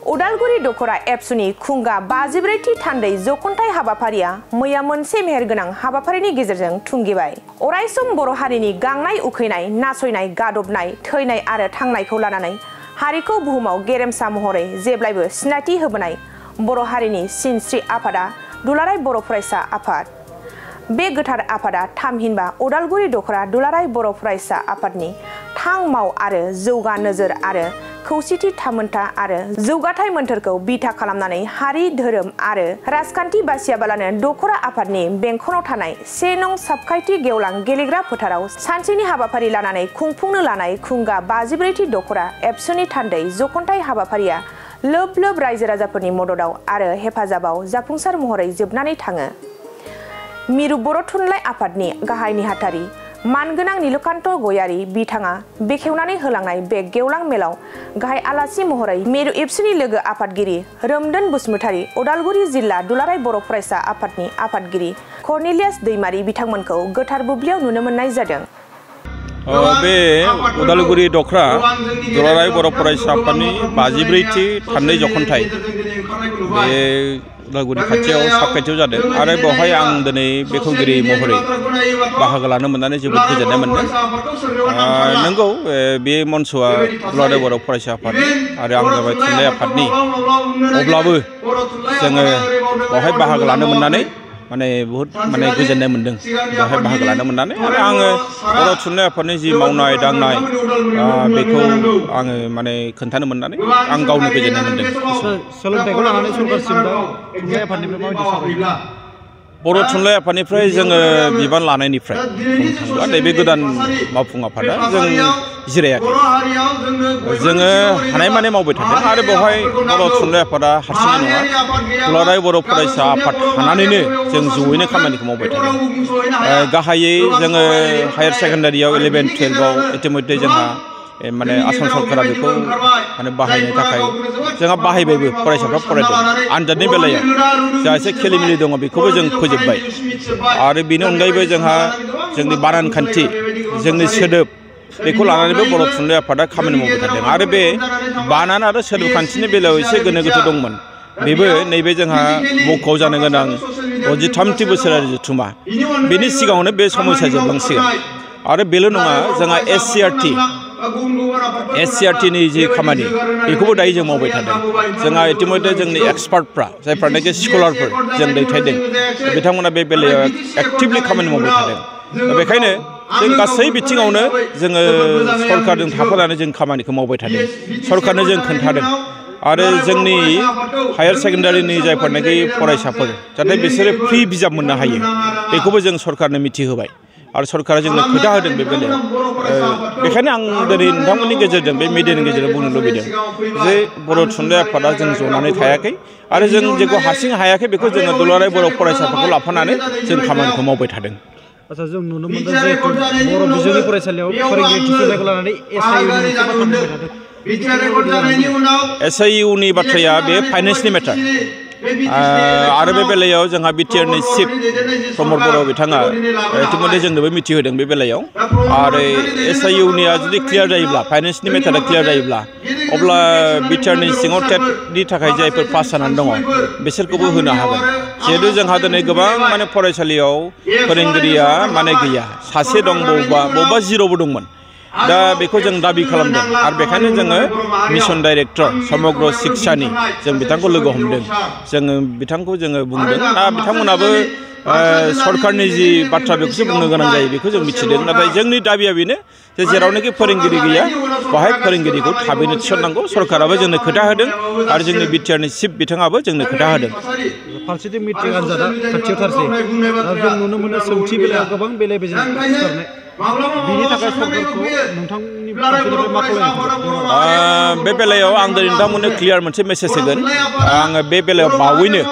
उदालगुरि दखरा एबसुनि खुंगा 54थि थान्दै जखन्थाइ हाबाफारिया मैया मोनसे मेहेरगोनां हाबाफारिनि गेजेरजों थुंगिबाय। अरायसम बर' हारिनि गांनाय उखैनाय, नासयनाय, गादबनाय, थैनाय आरो थांनायखौ लानानै हारिखौ बुहुमाव गेरेमसा महरै जेब्लायबो सिनायथि होबोनाय बर' हारिनि सिनस्रि आफादा दुलाराय बर' फरायसा आफाद। बे गोथार आफादा थामहिनबा उदालगुरि दखरा दुलाराय बर' फरायसा आफादनि थां माव आरो जौगा नोजोर आरो खौसेथि थामोनथा आरो जौगाथाय मोन्थोरखौ बिथा खालामनानै हारि धोरोम आरो राजखान्थि बासियाबालानो दखरा आफादनि बेंखनाव थानाय 1 नं साबखायथि गेवलां गेलेग्रा फोथाराव सानसेनि हाबाफारि लानानै खुंफुंनो लानाय खुंगा 54थि दखरा एबसुनि थान्दै जखन्थाइ हाबाफारिया लोब लोब रायजो राजाफोरनि मददाव आरो हेफाजाबाव जाफुंसार महरै जोबनानै थाङो। मिरु बर' थुनलाइ आफादनि गाहाय नेहाथारि मानगोनां नीलकान्त गयारी बिथाङा बेखेवनानै होलांनाय बे गेवलां मेलाव गाहाय आलासि महरै मिरु एबसुनि लोगो आफादगिरि रोमदोन बसुमतारी, उदालगुरि जिल्ला दुलाराय बर' फरायसा आफादनि आफादगिरि कर्नेलियास दैमारी बिथांमोनखौ गोथार बुब्लियाव नुनो मोननाय जादों। बे उदालगुरि दखरा दुलाराय बर' फरायसा आफादनि 54थि थान्दै जखन्थाइ बे उदालगुरि खाथियाव साबखाथियाव जादों आरो बेवहाय आं दिनै बेखेवगिरि महरै बाहागो लानो मोननानै जोबोद गोजोननाय मोनदों। नंगौ बे मन्चआ दुलाराय बर' फरायसा आफादनि आरो आं जाबाय थुनलाइ आफादनि, अब्लाबो जोङो बेवहाय बाहागो लानो मोननानै बहुत गोजोननाय मोनदों। बेवहाय बाहागो लानो मोननानै आरो आङो बर' थुनलाइ आफादनि जि मावनाय दांनाय बेखौ आङो खोन्थानो मोननानै आं गावनो गोजोननाय मोनदों। सोलोंथाइखौ लानानै सरकारसिम दा थुनलाइ आफादनिफ्राय माबायदि सावरायदों? बर' थुनलाइ आफादनिफ्राय जोङो बिबान लानायनिफ्राय बुंनो थाङोब्ला नैबे गोदान मावफुं आफादा जों जिरायाखै। जोङो हानायमानि मावबाय थादों आरो बेवहाय बर' थुनलाइ आफादा हारसिङै नङा, दुलाराय बर' फरायसा आफाद थानानैनो जों जयैनो खामानिखौ मावबाय थादों। गाहायै जोङो हायार सेकेन्डारियाव 11-12आव इतिमध्य जोंहा आसाम सरकारा बेखौ बाहायनो थाखाय जोंहा बाहायबायबो, फरायसाफ्रा फरायदों। आनजादनि बेलायाव जा एसे खेलिमेलि दङ बेखौबो जों फोजोबबाय आरो बेनि अनगायैबो जोंहा जोंनि बानान खान्थि, जोंनि सोदोब बेखौ लानानैबो बर' थुनलाइ आफादा खामानि मावबाय थादों आरो बे बानान आरो सोदोब खान्थिनि बेलायाव एसे गोनो गोथो दंमोन। बेबो नैबे जोंहा मख'आव जानो गोनां 63थि बोसोरारि जथुम्मा बेनि सिगाङावनो बे समस्या जोबलांसिगोन। आरो बेल' नङा, जोंहा SCRT-नि जि खामानि बेखौबो दायो जों मावबाय थादों। जोंहा इतिमध्य जोंनि एक्सपार्टफ्रा जायफ्रानोखि स्कलारफोर जों दैथायदों बिथांमोना बे बेलायाव एक्टिभलि खामानि मावबाय थादों। बेखायनो जों गासै बिथिङावनो जोङो सरकारजों थाफानानै जों खामानिखौ मावबाय थादों। सरकारनो जों खोन्थादों आरो जोंनि हायार सेकेन्डारिनि जायफोरनाखि फरायसाफोर जाहाथे बिसोरो फ्रि बिजाब मोननो हायो बेखौबो जों सरकारनो मिथिहोबाय आरो सरकारा जोंनो खोथा होदों बे बेलायाव। बेखायनो आं दिनै नोंथांमोननि गेजेरजों बे मिडियानि गेजेरजों बुंनो लुबैदों जे बर' थुनलाइ आफादा जों जनानै थायाखै आरो जों जेखौ हारसिं हायाखै बेखौ जोङो दुलाराय बर' फरायसाफोरखौ लाफानानै जों खामानिखौ मावबाय थादों। आচ্ছা, जों नुनो मोनदों जे बर' बिजोंनि फरायसालियाव फोरोंगिरि थिसननायखौ लानानै SIU-नि बाथ्राया बे फाइनेन्सनि मेटार आरो बे बेलायाव जोंहा बिटिआरनि चिफ प्रमद बर' बिथाङा इतिमध्य जोंनोबो मिथिहोदों बे बेलायाव। आरो SIU-निया जुदि क्लियार जायोब्ला, फाइनेन्सनि मेटारा क्लियार जायोब्ला, अब्ला बिटिआरनि सिङाव टेटनि थाखाय जायफोर पास जानानै दङ बिसोरखौबो होनो हागोन। जिहेतु जोंहा दिनै गोबां फरायसालियाव फोरोंगिरिया गैया, सासे दं, बबेबा जिर'बो दंमोन। दा बेखौ जों दाबि खालामदों आरो बेखायनो जोङो मिशन डाइरेक्टर समग्र शिक्षानि जों बिथांखौ लोगो हमदों। जोङो बिथांखौ जोङो बुंदों। दा बिथांमोनाबो सरकारनि जि बाथ्रा बेखौसो बुंनो गोनां जायो बेखौ जों मिथिदों। नाथाय जोंनि दाबिया बेनो जे जेरावनाखि फोरोंगिरि गैया बेवहाय फोरोंगिरिखौ थाबैनो थिसननांगौ। सरकाराबो जोंनो खोथा होदों आरो जोंनि बिटिआरनि चिफ बिथाङाबो जोंनो खोथा होदों। फारसेथिं मेट्रिक आनजादा खाथियावथारसै, जों नुनो मोनो सोंथि बेलायाव गोबां बेले बेजे सिखारनाय। बिनि थाखाय सरकारखौ नोंथांनि फारसेनिफ्राय मा खालामनो? बे बेलायाव आं दिनै नोंथांमोननो क्लियार मोनसे मेसेज होगोन। आङो बे बेलायाव बावैनो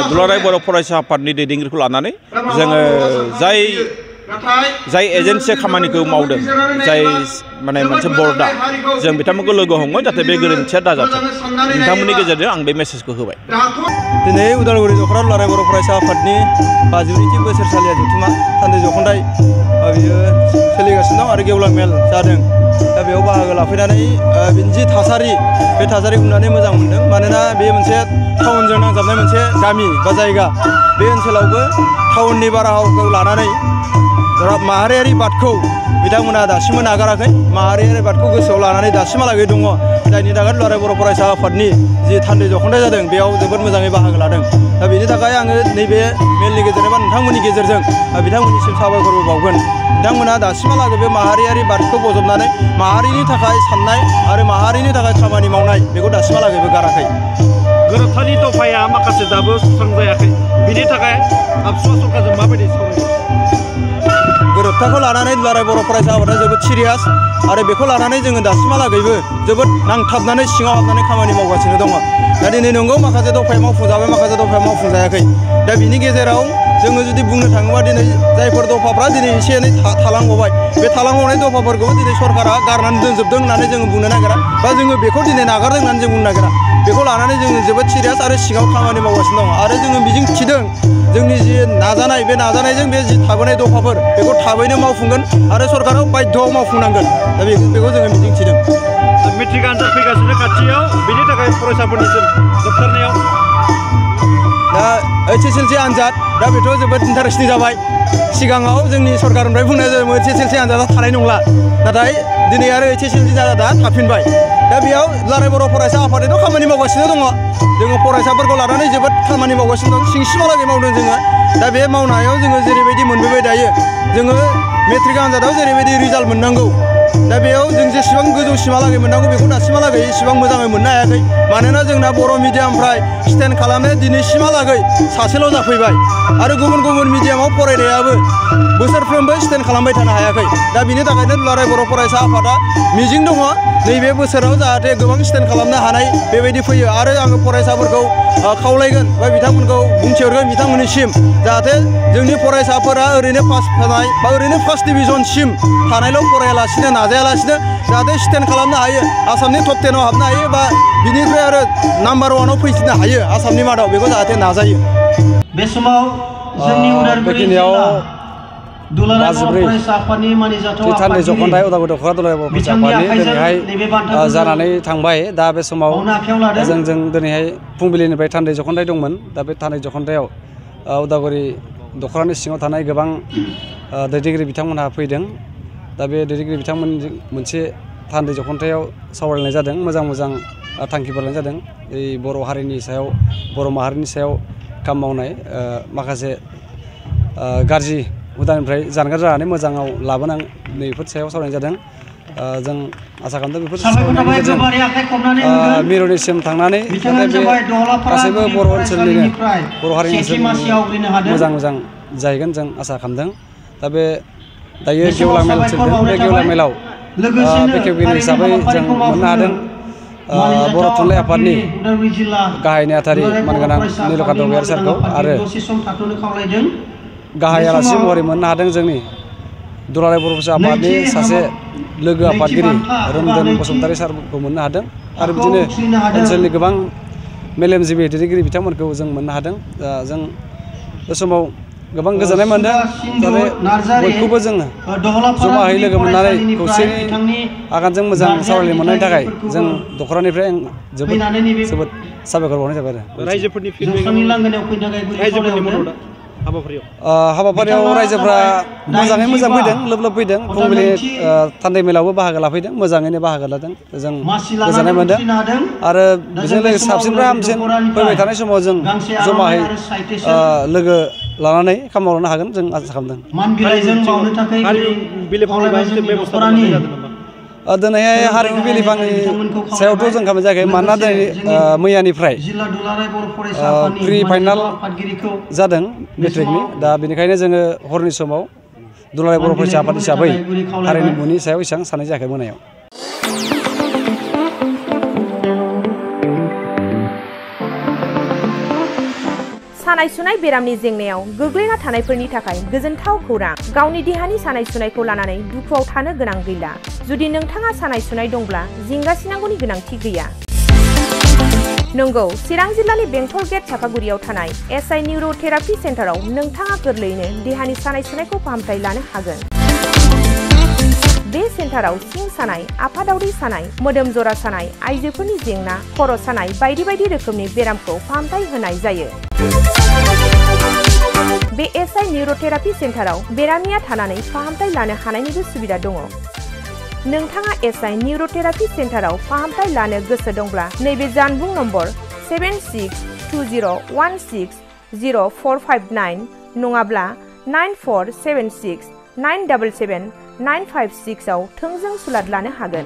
दुलाराय बर' फरायसा आफादनि दैदेनगिरिखौ लानानै जोङो जाय एजेन्सिया खामानिखौ मावदों, जाय मोनसे बर्डआ, जों बिथांमोनखौ लोगो हमगोन जाहाथे बे गोरोन्थिया दाजाथों। नोंथांमोननि गेजेरजों आं बे मेसेजखौ होबाय। दिनै उदालगुरि दखरा दुलाराय बर' फरायसा आफादनि 54थि बोसोरसालिया जथुम्मा थान्दै जखन्थाइ बियो सोलिगासिनो दं आरो गेवलां मेल जादों। दा बेयाव बाहागो लाफैनानै बिनि जि थासारि बे थासारिखौ नुनानै मोजां मोनदों मानोना बे मोनसे टाउनजों नांजाबनाय मोनसे गामि बा जायगा बे ओनसोलावबो टाउननि बारहावाखौ लानानै माहारियारि बादखौ बिथांमोना दासिमबो नागाराखै माहारियारि बादखौ गोसोआव लानानै दासिमहालागै दङ जायनि थाखाय दुलाराय बर' फरायसा आफादनि जि थान्दै जख'न्थाइ जादों बेयाव जोबोद मोजाङै बाहागो लादों दा बेनि थाखाय आङो नैबे मेलनि गेजेरजों बा नोंथांमोननि गेजेरजों बिथांमोननिसिम साबायखरबो बावगोन बिथांमोना दासिमहालागै बे माहारियारि बादखौ बजबनानै माहारिनि थाखाय साननाय आरो माहारिनि थाखाय खामानि मावनाय बेखौ दासिमहालागैबो गाराखै गोरोबथानि दफाया माखासे दाबो सुस्रांजायाखै बिनि थाखाय आबसुवा सरकारजों माबायदि सावरायदों गोरोबथाखौ लानानै दुलाराय बर' फरायसा आफादा जोबोद सिरियास आरो बेखौ लानानै जोङो दासिमहालागैबो जोबोद नांथाबनानै सिङाव हाबनानै खामानि मावगासिनो दङ दा दिनै नंगौ माखासे दफाया मावफुंजाबाय माखासे दफाया मावफुंजायाखै दा बिनि गेजेराव जोङो जुदि बुंनो थाङोबा दिनै जायफोर दफाफ्रा दिनै एसे एनै थालांबावबाय बे थालांबावनाय दफाफोरखौ दिनै सरकारा गारनानै दोनजोबदों होननानै जोङो बुंनो नागिरा बा जोङो बेखौ दिनै नागारदों होननानै जों बुंनो नागिरा बेखौ लानानै जोङो जोबोद सिरियास आरो सिङाव खामानि मावगासिनो दङ आरो जोङो मिजिं थिदों जोंनि जि नाजानाय बे नाजानायजों बे जि थाबोनाय दफाफोर बेखौ थाबैनो मावफुंगोन आरो सरकाराव बाध्य'आव मावफुंनांगोन दा बेखौ जोङो मिजिं थिदों मेट्रिक आनजाद फैगासिनो खाथियाव बेनि थाखाय फरायसाफोरनिसिम जोबथारनायाव दा HSLC आनजाद दा बेथ' जोबोद इन्टारेस्टिं जाबाय सिगाङाव जोंनि सरकारनिफ्राय बुंनाय जादोंमोन HSLC आनजादा थानाय नंला नाथाय दिनै आरो HSLC आनजादा थाफिनबाय दा बेयाव दुलाराय बर' फरायसा आफादाथ' खामानि मावगासिनो दङ जोङो फरायसाफोरखौ लानानै जोबोद खामानि मावगासिनो दं सिंसिमहालागै मावदों जोङो दा बे मावनायाव जोङो जेरैबायदि मोनबोबाय दायो जोङो मेट्रिक आनजादाव जेरैबायदि रिजाल्ट मोननांगौ दा बेयाव जों जेसेबां गोजौसिमहालागै मोननांगौ बेखौ दासिमहालागै इसेबां मोजाङै मोननो हायाखै मानोना जोंना बर' मिडियामनिफ्राय स्टेन्ड खालामनाया दिनैसिमहालागै सासेल' जाफैबाय आरो गुबुन गुबुन मिडियामाव फरायनायाबो बोसोरफ्रोमबो स्टेन्ड खालामबाय थानो हायाखै दा बिनि थाखायनो दुलाराय बर' फरायसा आफादा मिजिं दङ नैबे बोसोराव जाहाथे गोबां स्टेन्ड खालामनो हानाय बेबायदि फैयो आरो आङो फरायसाफोरखौ खावलायगोन बा बिथांमोनखौ बुंथिहरगोन बिथांमोननिसिम जाहाथे जोंनि फरायसाफोरा ओरैनो पास जानाय बा ओरैनो फार्स्ट डिभिजनसिम थानायल' फरायालासिनो नाजायालासिनो जाहाथे स्टेन्ड खालामनो हायो आसामनि टप 10आव हाबनो हायो बा बिनिफ्राय आरो नाम्बार 1आव फैफिननो हायो आसामनि मादाव बेखौ जाहाथे नाजायो बे समाव जोंनि उदालगुरि जिल्ला दुलाराय बर' फरायसा आफादनि मानिजाथाव थान्दै जख'न्थाइ उदालगुरि दख'रा दुलाराय बर' फरायसा आफादनि दिनैहाय जानानै थांबाय दा बे समाव जों दिनैहाय फुंबिलिनिफ्राय थान्दै जख'न्थाइ दंमोन दा बे थान्दै जख'न्थायाव उदालगुरि दख'रानि सिङाव थानाय गोबां दैदेनगिरि बिथांमोनहा फैदों दा बे दैदेनगिरि बिथांमोनजों मोनसे थान्दै जख'न्थायाव सावरायनाय जादों मोजां मोजां थांखिफोर लानाय जादों बर' हारिनि सायाव बर' माहारिनि सायाव खामानि मावनाय माखासे गाज्रि हुदानिफ्राय जानगार जानानै मोजाङाव लाबोनां नैफोर सायाव सावरायनाय जादों जों आसा खालामदों बेफोर सावरायनायनि गेजेरजों मिरुनिसिम थांनानै जाहाथे बे गासैबो बर' ओनसोलनिनो बर' हारिनि ओनसोलनि मोजां जाहैगोन जों आसा खालामदों दा बे दायो गेवलां मेल सोलिदों बे गेवलां मेलाव बेखेवगिरि हिसाबै जों मोननो हादों बर' थुनलाइ आफादनि गाहाय नेहाथारि मानगोनां नीलकान्त गयारि सारखौ आरो गाहाय आलासि महरै मोननो हादों जोंनि दुलाराय बर' फरायसा आफादनि सासे लोगो आफादगिरि रोमदोन बसुमतारी सारखौ मोननो हादों आरो बिदिनो ओनसोलनि गोबां मेलेमजिबि दैदेनगिरि बिथांमोनखौ जों मोननो हादों जों बे समाव गोबां गोजोननाय मोनदों जाहाथे बयखौबो जोङो जमायै लोगो मोननानै खौसेनि आगानजों मोजां सावरायनो मोननायनि थाखाय जों दख'रानिफ्राय जोबोद साबायखर बावनाय जाबाय आरो रायजोफोरनि हाबाफारियाव रायजोफ्रा मोजाङै मोजां फैदों लोब लोब फैदों फुंबिलि थान्दै मेलावबो बाहागो लाफैदों मोजाङैनो बाहागो लादों जों गोजोननाय मोनदों आरो बेजों लोगोसे साबसिननिफ्राय हामसिन फैबाय थानाय समाव जों जमायै लोगो लानानै खामानि मावलांनो हागोन जों आसा खालामदों दिनैहाय हारिमु बिलिफांनि सायावथ' जों खामानि जायाखै मानोना दिनै मैयानिफ्राय प्रि फाइनाल जादों मेट्रिकनि दा बेनिखायनो जोङो हरनि समाव दुलाराय बर' फरायसा आफाद हिसाबै हारिमुनि सायाव एसेबां साननाय जायाखै मोनायाव सानाय सुनाय बेरामनि जेंनायाव गोग्लैना थानायफोरनि थाखाय गोजोनथाव खौरां गावनि देहानि सानाय सुनायखौ लानानै दुखुआव थानो गोनां गैला जुदि नोंथाङा सानाय सुनाय दंब्ला जिंगासिनांगौनि गोनांथि गैया नंगौ चिरां जिल्लानि बेंटल गेट चापागुरियाव थानाय SI निउर'थेरापि सेन्टाराव नोंथाङा गोरलैयैनो देहानि सानाय सुनायखौ फाहामथाय लानो हागोन बे सेन्टाराव सिं सानाय, आफादावरि सानाय, मोदोम जरा सानाय, आइजोफोरनि जेंना, खर' सानाय बायदि बायदि रोखोमनि बेरामखौ फाहामथाय होनाय जायो। बे एसआइ निउर'थेरापि सेन्टाराव बेरामिया थानानै फाहामथाय लानो हानायनिबो सुबिदा दङ। नोंथाङा एसआइ निउर'थेरापि सेन्टाराव फाहामथाय लानो गोसो दंब्ला नैबे जानबुं नम्बर 7620160459 नङाब्ला 9476977956 आव थोंजों सुलाद लानो हागोन।